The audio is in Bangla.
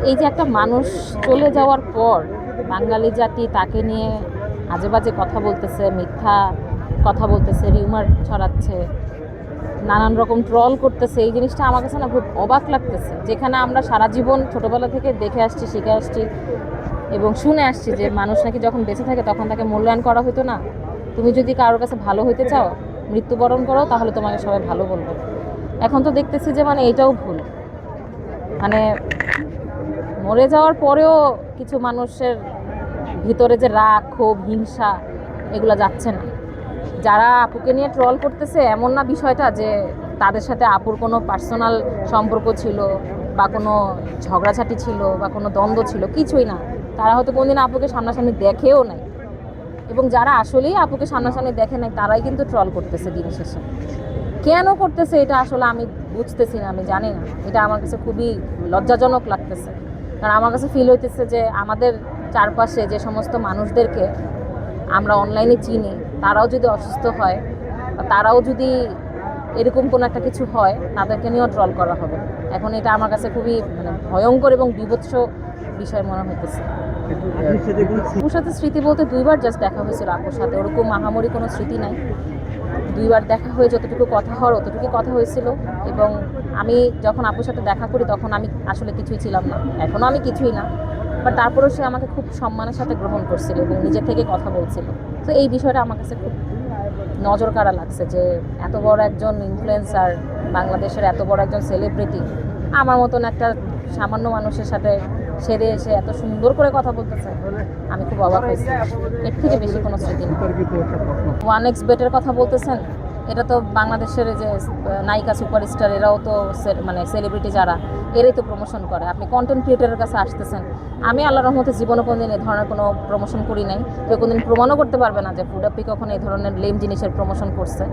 এই যে একটা মানুষ চলে যাওয়ার পর বাঙালি জাতি তাকে নিয়ে আজে বাজে কথা বলতেছে, মিথ্যা কথা বলতেছে, রিউমার ছড়াচ্ছে, নানান রকম ট্রল করতেছে, এই জিনিসটা আমার কাছে না খুব অবাক লাগতেছে। যেখানে আমরা সারা জীবন ছোটোবেলা থেকে দেখে আসছি, শিখে আসছি এবং শুনে আসছি যে মানুষ নাকি যখন বেঁচে থাকে তখন তাকে মূল্যায়ন করা হতো না। তুমি যদি কারোর কাছে ভালো হইতে চাও, মৃত্যুবরণ করো, তাহলে তোমাকে সবাই ভালো বলবে। এখন তো দেখতেছি যে মানে এটাও ভুল। মানে মরে যাওয়ার পরেও কিছু মানুষের ভিতরে যে রাগ, ক্ষোভ, হিংসা এগুলো যাচ্ছে না। যারা আপুকে নিয়ে ট্রল করতেছে, এমন না বিষয়টা যে তাদের সাথে আপুর কোনো পার্সোনাল সম্পর্ক ছিল বা কোনো ঝগড়াঝাটি ছিল বা কোনো দ্বন্দ্ব ছিল, কিছুই না। তারা হয়তো কোনোদিন আপুকে সামনাসামনি দেখেও নাই, এবং যারা আসলেই আপুকে সামনাসামনি দেখে নাই তারাই কিন্তু ট্রল করতেছে দিন শেষে। কেন করতেছে এটা আসলে আমি বুঝতেছি না, আমি জানি না। এটা আমার কাছে খুবই লজ্জাজনক লাগতেছে। কারণ আমার কাছে ফিল হইতেছে যে আমাদের চারপাশে যে সমস্ত মানুষদেরকে আমরা অনলাইনে চিনি, তারাও যদি অসুস্থ হয় বা তারাও যদি এরকম কোনো একটা কিছু হয়, তাদেরকে নিয়েও ট্রল করা হবে। এখন এটা আমার কাছে খুবই মানে ভয়ঙ্কর এবং বিভৎস বিষয় মনে হইতেছে। আপুর সাথে স্মৃতি বলতে দুইবার জাস্ট দেখা হয়েছিল আপুর সাথে, ওরকম মাহামরি কোনো স্মৃতি নাই। দুইবার দেখা হয়ে যতটুকু কথা হওয়ার অতটুকু কথা হয়েছিল। এবং আমি যখন আপুর সাথে দেখা করি তখন আমি আসলে কিছুই ছিলাম না, এখনও আমি কিছুই না। বাট তারপরেও সে আমাকে খুব সম্মানের সাথে গ্রহণ করছিল এবং নিজে থেকে কথা বলছিল। তো এই বিষয়টা আমার কাছে খুব নজর কাড়া লাগছে যে এত বড় একজন ইনফ্লুয়েন্সার, বাংলাদেশের এত বড় একজন সেলিব্রিটি আমার মতন একটা সামান্য মানুষের সাথে সেরে এসে এত সুন্দর করে কথা বলতেছে। আমি খুব অবাক হয়েছি। এর থেকে বেশি কোনো স্মৃতি না। ওয়ান এক্স বেটের কথা বলতেছেন, এটা তো বাংলাদেশের যে নায়িকা সুপারস্টার, এরাও তো মানে সেলিব্রিটি যারা, এরাই তো প্রমোশন করে। আপনি কন্টেন্ট ক্রিয়েটারের কাছে আসতেছেন। আমি আল্লাহর রহমতে জীবনে কোনোদিন এই ধরনের কোনো প্রমোশন করি নাই। কেউ কোনোদিন প্রমাণও করতে পারবে না যে ফুড আপি কখনো এই ধরনের লেম জিনিসের প্রমোশন করছে।